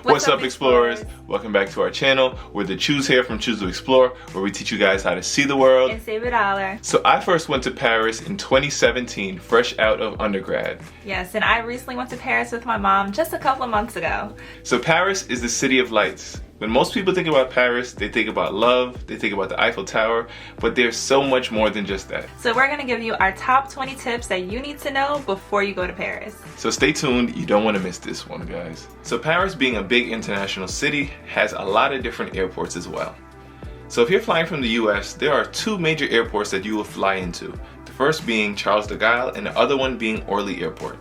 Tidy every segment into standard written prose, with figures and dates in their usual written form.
What's up, explorers? Welcome back to our channel. We're the Choose here from Choose to Explore, where we teach you guys how to see the world and save $1. So I first went to Paris in 2017, fresh out of undergrad. Yes, and I recently went to Paris with my mom just a couple of months ago. So Paris is the city of lights. When most people think about Paris, they think about love, they think about the Eiffel Tower, but there's so much more than just that. So we're gonna give you our top 20 tips that you need to know before you go to Paris. So stay tuned, you don't want to miss this one, guys. So Paris, being a big international city, has a lot of different airports as well. So if you're flying from the US, there are two major airports that you will fly into. The first being Charles de Gaulle and the other one being Orly Airport.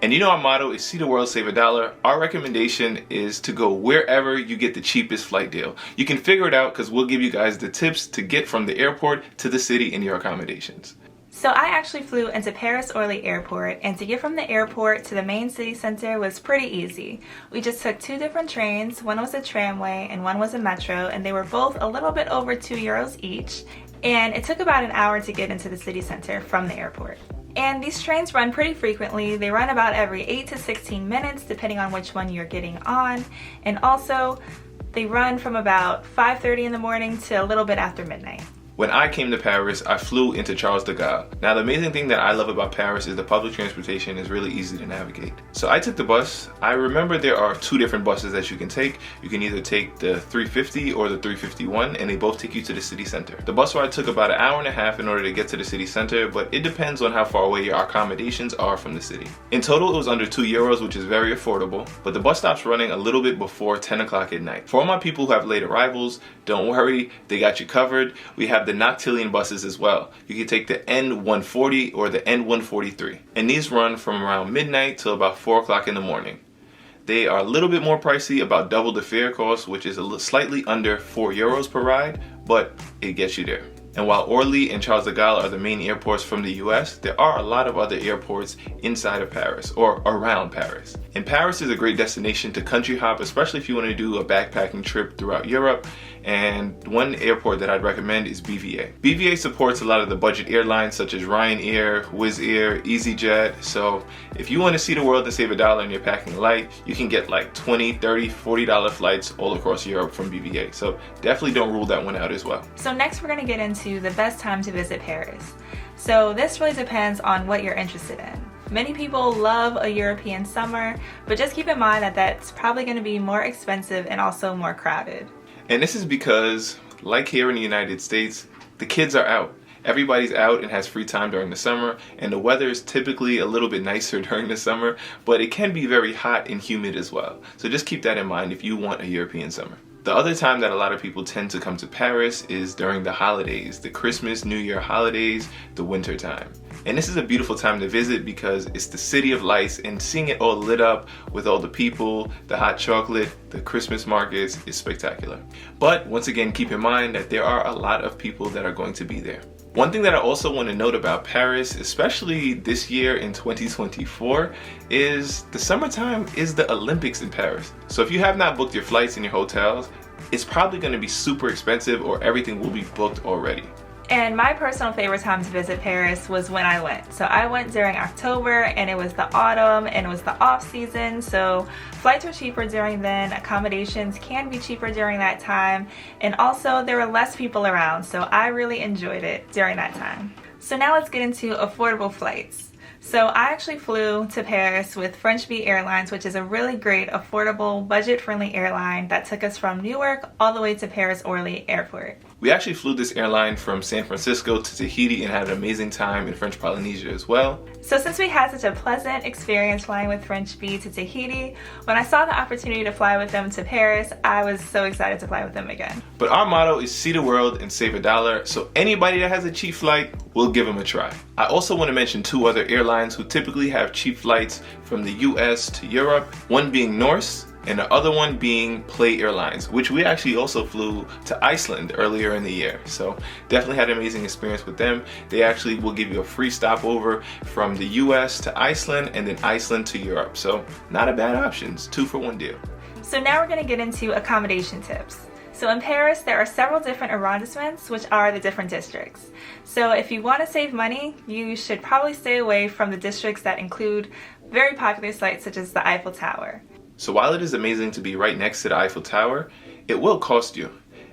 And you know our motto is see the world, save $1. Our recommendation is to go wherever you get the cheapest flight deal. You can figure it out because we'll give you guys the tips to get from the airport to the city in your accommodations. So I actually flew into Paris Orly Airport, and to get from the airport to the main city center was pretty easy. We just took two different trains. One was a tramway and one was a metro, and they were both a little bit over €2 each. And it took about an hour to get into the city center from the airport. And these trains run pretty frequently. They run about every 8 to 16 minutes depending on which one you're getting on. And also, they run from about 5:30 in the morning to a little bit after midnight. When I came to Paris, I flew into Charles de Gaulle. Now the amazing thing that I love about Paris is the public transportation is really easy to navigate. So I took the bus. I remember there are two different buses that you can take. You can either take the 350 or the 351, and they both take you to the city center. The bus ride took about an hour and a half in order to get to the city center, but it depends on how far away your accommodations are from the city. In total, it was under €2, which is very affordable, but the bus stops running a little bit before 10 o'clock at night. For all my people who have late arrivals, don't worry, they got you covered. We have the Noctillion buses as well. You can take the N140 or the N143, and these run from around midnight till about 4 o'clock in the morning. They are a little bit more pricey, about double the fare cost, which is slightly under €4 per ride, but it gets you there. And while Orly and Charles de Gaulle are the main airports from the US, there are a lot of other airports inside of Paris or around Paris. And Paris is a great destination to country hop, especially if you want to do a backpacking trip throughout Europe. And one airport that I'd recommend is BVA. BVA supports a lot of the budget airlines such as Ryanair, Wizz Air, EasyJet. So if you want to see the world and save $1 and you're packing light, you can get like $20, $30, $40 flights all across Europe from BVA. So definitely don't rule that one out as well. So next we're going to get into the best time to visit Paris. So this really depends on what you're interested in. Many people love a European summer, but just keep in mind that that's probably going to be more expensive and also more crowded. And this is because, like here in the United States, the kids are out. Everybody's out and has free time during the summer, and the weather is typically a little bit nicer during the summer, but it can be very hot and humid as well. So just keep that in mind if you want a European summer. The other time that a lot of people tend to come to Paris is during the holidays, the Christmas, New Year holidays, the winter time. And this is a beautiful time to visit because it's the city of lights, and seeing it all lit up with all the people, the hot chocolate, the Christmas markets is spectacular. But once again, keep in mind that there are a lot of people that are going to be there. One thing that I also want to note about Paris, especially this year in 2024, is the summertime is the Olympics in Paris. So if you have not booked your flights and your hotels, it's probably going to be super expensive or everything will be booked already. And my personal favorite time to visit Paris was when I went. So I went during October, and it was the autumn and it was the off season. So flights were cheaper during then, accommodations can be cheaper during that time, and also there were less people around. So I really enjoyed it during that time. So now let's get into affordable flights. So I actually flew to Paris with French Bee Airlines, which is a really great, affordable, budget-friendly airline that took us from Newark all the way to Paris Orly Airport. We actually flew this airline from San Francisco to Tahiti and had an amazing time in French Polynesia as well. So since we had such a pleasant experience flying with French Bee to Tahiti, when I saw the opportunity to fly with them to Paris, I was so excited to fly with them again. But our motto is see the world and save $1, so anybody that has a cheap flight, we'll give them a try. I also want to mention two other airlines who typically have cheap flights from the US to Europe, one being Norse and the other one being Play Airlines, which we actually also flew to Iceland earlier in the year. So definitely had an amazing experience with them. They actually will give you a free stopover from the US to Iceland and then Iceland to Europe. So not a bad option, it's 2-for-1 deal. So now we're going to get into accommodation tips. So in Paris, there are several different arrondissements, which are the different districts. So if you want to save money, you should probably stay away from the districts that include very popular sites such as the Eiffel Tower. So while it is amazing to be right next to the Eiffel Tower, it will cost you.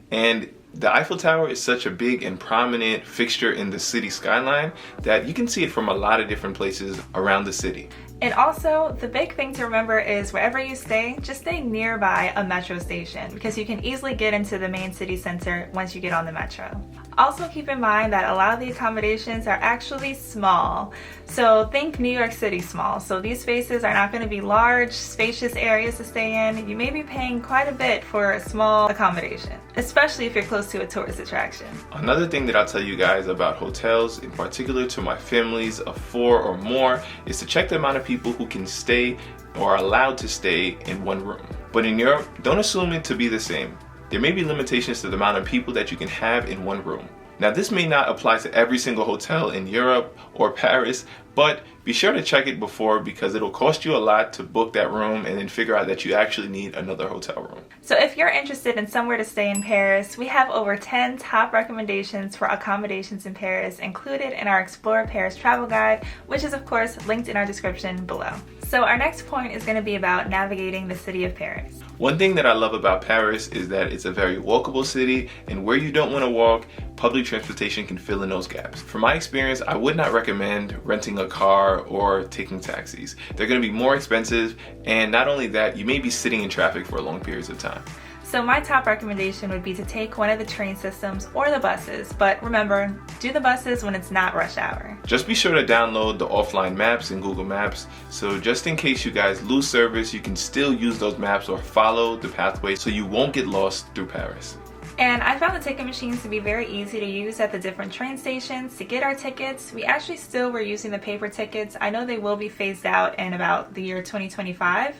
And the Eiffel Tower is such a big and prominent fixture in the city skyline that you can see it from a lot of different places around the city. And also, the big thing to remember is wherever you stay, just stay nearby a metro station because you can easily get into the main city center once you get on the metro. Also keep in mind that a lot of the accommodations are actually small. So think New York City small. So these spaces are not going to be large, spacious areas to stay in. You may be paying quite a bit for a small accommodation, especially if you're close to a tourist attraction. Another thing that I'll tell you guys about hotels, in particular to my families of 4 or more, is to check the amount of people who can stay or are allowed to stay in one room. But in Europe, don't assume it to be the same. There may be limitations to the amount of people that you can have in one room. Now, this may not apply to every single hotel in Europe or Paris, but be sure to check it before because it'll cost you a lot to book that room and then figure out that you actually need another hotel room. So if you're interested in somewhere to stay in Paris, we have over 10 top recommendations for accommodations in Paris included in our Explore Paris travel guide, which is of course linked in our description below. So our next point is going to be about navigating the city of Paris. One thing that I love about Paris is that it's a very walkable city, and where you don't want to walk, public transportation can fill in those gaps. From my experience, I would not recommend renting a car or taking taxis. They're going to be more expensive, and not only that, you may be sitting in traffic for long periods of time. So my top recommendation would be to take one of the train systems or the buses, but remember, do the buses when it's not rush hour. Just be sure to download the offline maps in Google Maps, so just in case you guys lose service, you can still use those maps or follow the pathway so you won't get lost through Paris. And I found the ticket machines to be very easy to use at the different train stations. To get our tickets, we actually still were using the paper tickets. I know they will be phased out in about the year 2025,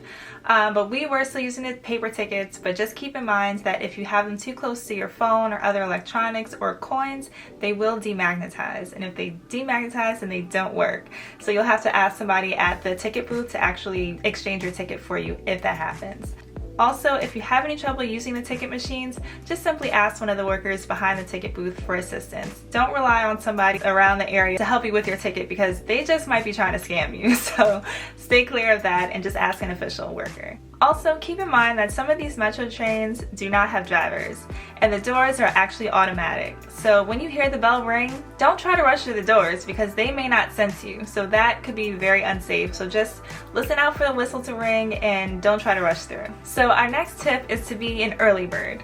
but we were still using the paper tickets. But just keep in mind that if you have them too close to your phone or other electronics or coins, they will demagnetize. And if they demagnetize, then they don't work. So you'll have to ask somebody at the ticket booth to actually exchange your ticket for you if that happens. Also, if you have any trouble using the ticket machines, just simply ask one of the workers behind the ticket booth for assistance. Don't rely on somebody around the area to help you with your ticket because they just might be trying to scam you. So stay clear of that and just ask an official worker. Also, keep in mind that some of these metro trains do not have drivers and the doors are actually automatic. So when you hear the bell ring, don't try to rush through the doors because they may not sense you. So that could be very unsafe. So just listen out for the whistle to ring and don't try to rush through. So our next tip is to be an early bird.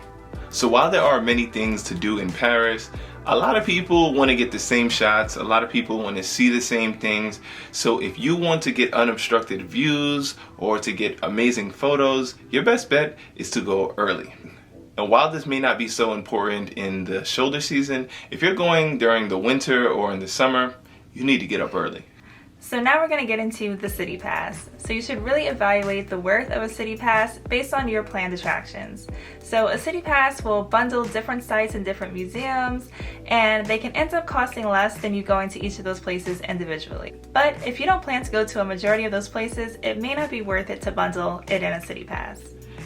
So while there are many things to do in Paris, a lot of people want to get the same shots, a lot of people want to see the same things. So if you want to get unobstructed views or to get amazing photos, your best bet is to go early. And while this may not be so important in the shoulder season, if you're going during the winter or in the summer, you need to get up early. So now we're going to get into the city pass. So you should really evaluate the worth of a city pass based on your planned attractions. So a city pass will bundle different sites and different museums, and they can end up costing less than you going to each of those places individually. But if you don't plan to go to a majority of those places, it may not be worth it to bundle it in a city pass.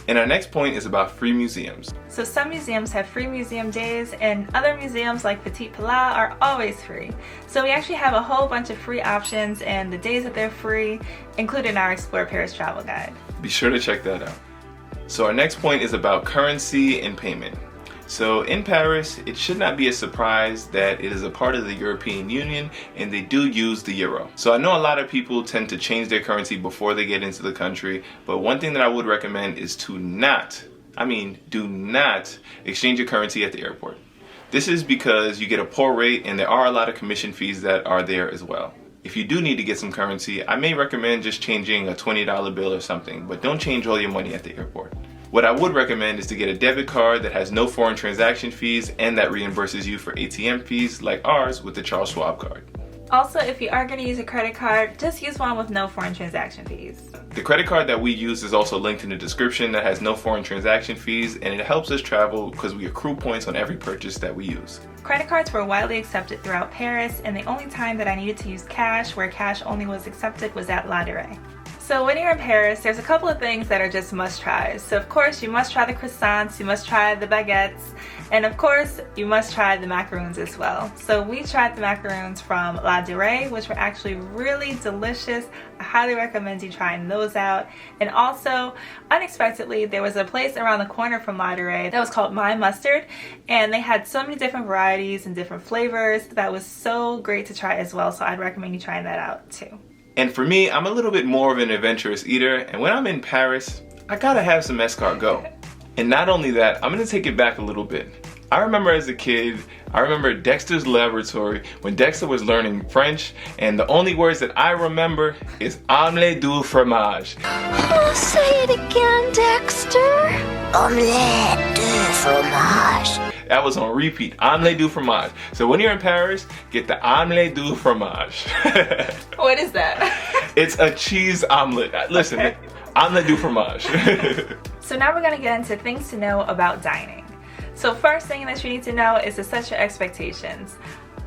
And our next point is about free museums. So some museums have free museum days and other museums like Petit Plat are always free. So we actually have a whole bunch of free options and the days that they're free included in our Explore Paris travel guide. Be sure to check that out. So our next point is about currency and payment. So in Paris, it should not be a surprise that it is a part of the European Union and they do use the euro. So I know a lot of people tend to change their currency before they get into the country, but one thing that I would recommend is to do not exchange your currency at the airport. This is because you get a poor rate and there are a lot of commission fees that are there as well. If you do need to get some currency, I may recommend just changing a $20 bill or something, but don't change all your money at the airport. What I would recommend is to get a debit card that has no foreign transaction fees and that reimburses you for ATM fees like ours with the Charles Schwab card. Also, if you are going to use a credit card, just use one with no foreign transaction fees. The credit card that we use is also linked in the description that has no foreign transaction fees, and it helps us travel because we accrue points on every purchase that we use. Credit cards were widely accepted throughout Paris, and the only time that I needed to use cash, where cash only was accepted, was at La Durée. So when you're in Paris, there's a couple of things that are just must-tries. So of course, you must try the croissants, you must try the baguettes, and of course, you must try the macaroons as well. So we tried the macaroons from La Durée, which were actually really delicious. I highly recommend you trying those out. And also, unexpectedly, there was a place around the corner from La Durée that was called My Mustard, and they had so many different varieties and different flavors that was so great to try as well. So I'd recommend you trying that out too. And for me, I'm a little bit more of an adventurous eater, and when I'm in Paris, I gotta have some escargot. And not only that, I'm gonna take it back a little bit. I remember as a kid, I remember Dexter's Laboratory when Dexter was learning French, and the only words that I remember is omelette du fromage. Oh, say it again, Dexter. Omelette du fromage. That was on repeat, omelette du fromage. So when you're in Paris, get the omelette du fromage. What is that? It's a cheese omelet. Listen, Okay. omelette du fromage. So now we're gonna get into things to know about dining. So first thing that you need to know is to set your expectations.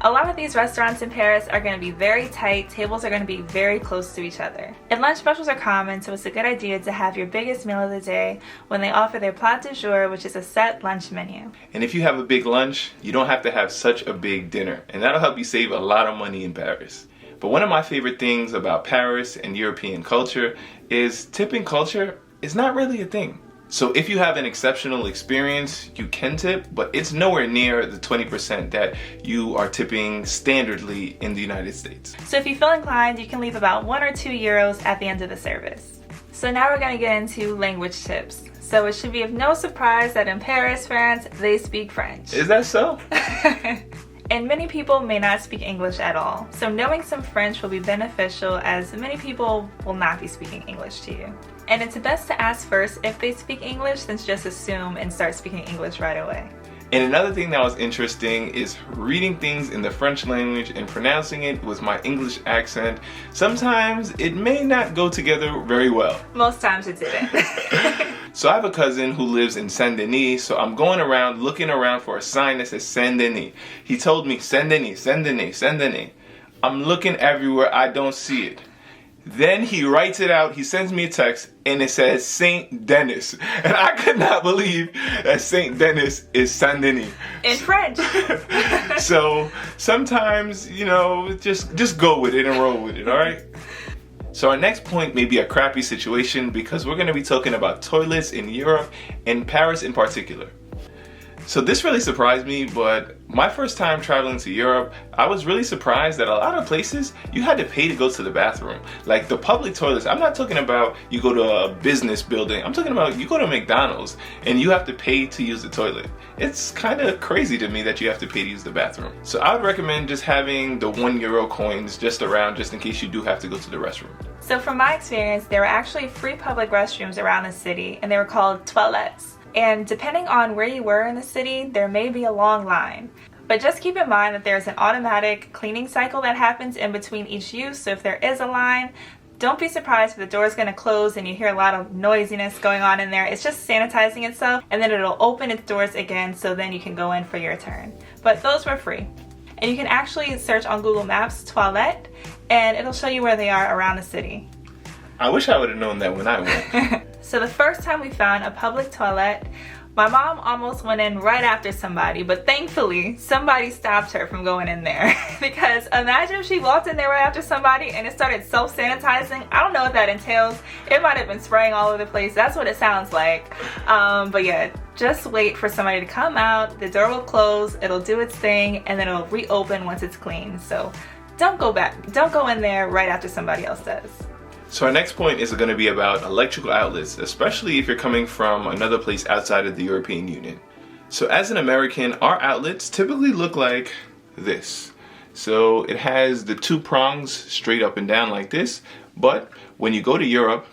A lot of these restaurants in Paris are going to be very tight, tables are going to be very close to each other. And lunch specials are common, so it's a good idea to have your biggest meal of the day when they offer their plat du jour, which is a set lunch menu. And if you have a big lunch, you don't have to have such a big dinner, and that'll help you save a lot of money in Paris. But one of my favorite things about Paris and European culture is tipping culture is not really a thing. So if you have an exceptional experience, you can tip, but it's nowhere near the 20% that you are tipping standardly in the United States. So if you feel inclined, you can leave about 1 or 2 euros at the end of the service. So now we're going to get into language tips. So it should be of no surprise that in Paris, France, they speak French. Is that so? And many people may not speak English at all. So knowing some French will be beneficial as many people will not be speaking English to you. And it's best to ask first if they speak English than just assume and start speaking English right away. And another thing that was interesting is reading things in the French language and pronouncing it with my English accent. Sometimes it may not go together very well. Most times it didn't. So I have a cousin who lives in Saint-Denis, so I'm going around looking around for a sign that says Saint-Denis. He told me Saint-Denis, Saint-Denis, Saint-Denis. I'm looking everywhere, I don't see it. Then he writes it out, he sends me a text, and it says Saint Denis. And I could not believe that Saint Denis is Saint-Denis. In French. So sometimes, you know, just go with it and roll with it, all right? So our next point may be a crappy situation because we're going to be talking about toilets in Europe and Paris in particular. So this really surprised me, but my first time traveling to Europe, I was really surprised that a lot of places you had to pay to go to the bathroom. Like the public toilets, I'm not talking about you go to a business building, I'm talking about you go to McDonald's and you have to pay to use the toilet. It's kind of crazy to me that you have to pay to use the bathroom. So I would recommend just having the €1 coins just around just in case you do have to go to the restroom. So from my experience, there were actually free public restrooms around the city and they were called toilettes. And depending on where you were in the city, there may be a long line. But just keep in mind that there's an automatic cleaning cycle that happens in between each use. So if there is a line, don't be surprised if the door is going to close and you hear a lot of noisiness going on in there. It's just sanitizing itself and then it'll open its doors again so then you can go in for your turn. But those were free. And you can actually search on Google Maps toilette and it'll show you where they are around the city. I wish I would have known that when I went. So the first time we found a public toilet, my mom almost went in right after somebody, but thankfully somebody stopped her from going in there. Because imagine if she walked in there right after somebody and it started self-sanitizing. I don't know what that entails. It might have been spraying all over the place. That's what it sounds like. But yeah, just wait for somebody to come out. The door will close, it'll do its thing, and then it'll reopen once it's clean. So don't go back. Don't go in there right after somebody else does. So our next point is going to be about electrical outlets, especially if you're coming from another place outside of the European Union. So as an American, our outlets typically look like this. So it has the 2 prongs straight up and down like this, but when you go to Europe,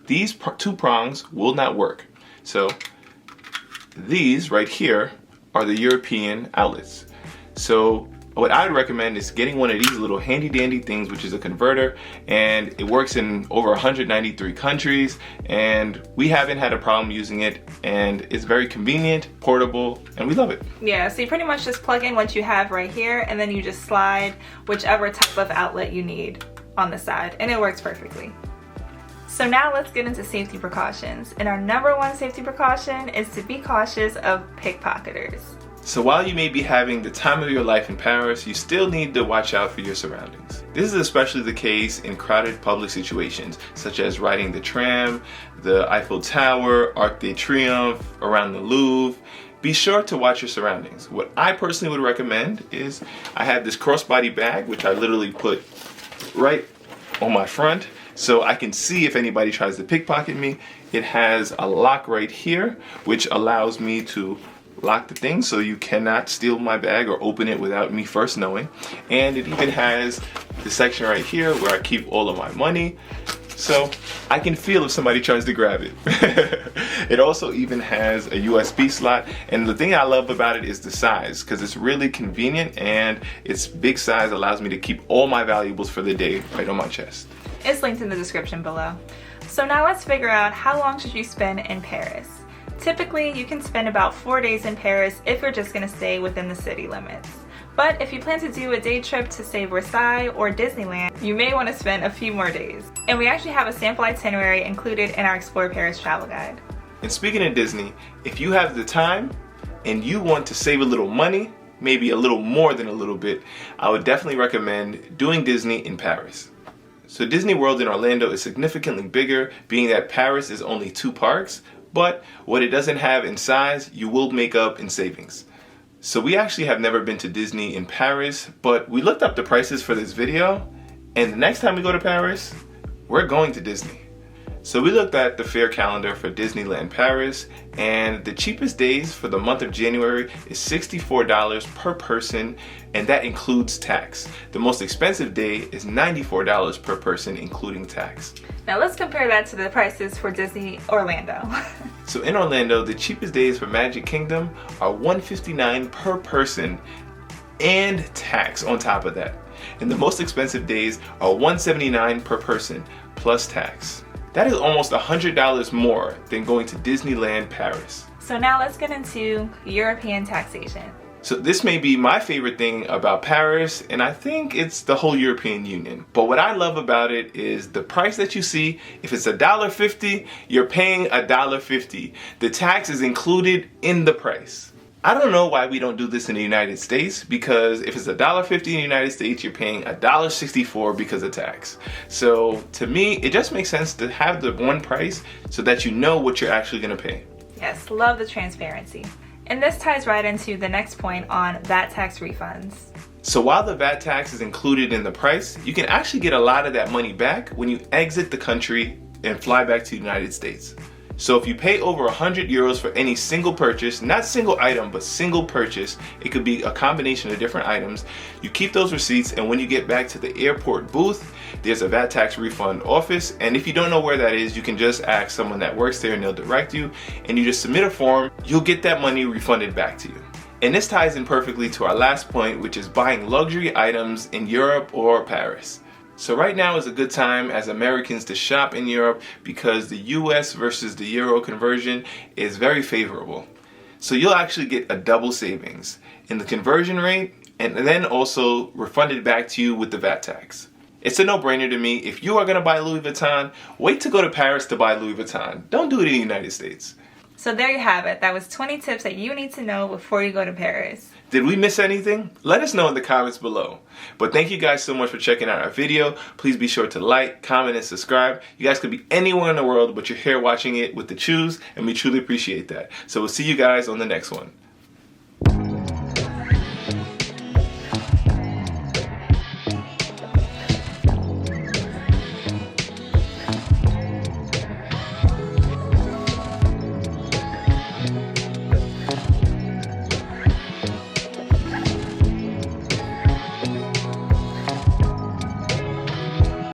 these 2 prongs will not work. So these right here are the European outlets. So what I would recommend is getting one of these little handy dandy things, which is a converter, and it works in over 193 countries, and we haven't had a problem using it, and it's very convenient, portable, and we love it. Yeah, so you pretty much just plug in what you have right here, and then you just slide whichever type of outlet you need on the side, and it works perfectly. So now let's get into safety precautions. And our number one safety precaution is to be cautious of pickpocketers. So while you may be having the time of your life in Paris, you still need to watch out for your surroundings. This is especially the case in crowded public situations, such as riding the tram, the Eiffel Tower, Arc de Triomphe, around the Louvre. Be sure to watch your surroundings. What I personally would recommend is I have this crossbody bag, which I literally put right on my front so I can see if anybody tries to pickpocket me. It has a lock right here, which allows me to lock the thing so you cannot steal my bag or open it without me first knowing. And it even has the section right here where I keep all of my money, so I can feel if somebody tries to grab it. It also even has a USB slot, and the thing I love about it is the size, because it's really convenient and its big size allows me to keep all my valuables for the day right on my chest. It's linked in the description below. So now let's figure out how long should you spend in Paris. Typically, you can spend about 4 days in Paris if you're just going to stay within the city limits. But if you plan to do a day trip to say Versailles or Disneyland, you may want to spend a few more days. And we actually have a sample itinerary included in our Explore Paris travel guide. And speaking of Disney, if you have the time and you want to save a little money, maybe a little more than a little bit, I would definitely recommend doing Disney in Paris. So Disney World in Orlando is significantly bigger, being that Paris is only 2 parks, but what it doesn't have in size, you will make up in savings. So we actually have never been to Disney in Paris, but we looked up the prices for this video, and the next time we go to Paris, we're going to Disney. So we looked at the fare calendar for Disneyland Paris, and the cheapest days for the month of January is $64 per person, and that includes tax. The most expensive day is $94 per person, including tax. Now let's compare that to the prices for Disney Orlando. So in Orlando, the cheapest days for Magic Kingdom are $159 per person and tax on top of that. And the most expensive days are $179 per person plus tax. That is almost $100 more than going to Disneyland Paris. So now let's get into European taxation. So this may be my favorite thing about Paris, and I think it's the whole European Union. But what I love about it is the price that you see. If it's $1.50, you're paying $1.50. The tax is included in the price. I don't know why we don't do this in the United States, because if it's $1.50 in the United States, you're paying $1.64 because of tax. So to me, it just makes sense to have the one price so that you know what you're actually going to pay. Yes, love the transparency. And this ties right into the next point on VAT tax refunds. So while the VAT tax is included in the price, you can actually get a lot of that money back when you exit the country and fly back to the United States. So if you pay over 100 euros for any single purchase, not single item, but single purchase, it could be a combination of different items, you keep those receipts, and when you get back to the airport booth, there's a VAT tax refund office, and if you don't know where that is, you can just ask someone that works there and they'll direct you, and you just submit a form, you'll get that money refunded back to you. And this ties in perfectly to our last point, which is buying luxury items in Europe or Paris. So right now is a good time as Americans to shop in Europe because the US versus the Euro conversion is very favorable. So you'll actually get a double savings in the conversion rate and then also refunded back to you with the VAT tax. It's a no-brainer to me. If you are going to buy Louis Vuitton, wait to go to Paris to buy Louis Vuitton. Don't do it in the United States. So there you have it. That was 20 tips that you need to know before you go to Paris. Did we miss anything? Let us know in the comments below. But thank you guys so much for checking out our video. Please be sure to like, comment, and subscribe. You guys could be anywhere in the world, but you're here watching it with the choose, and we truly appreciate that. So we'll see you guys on the next one.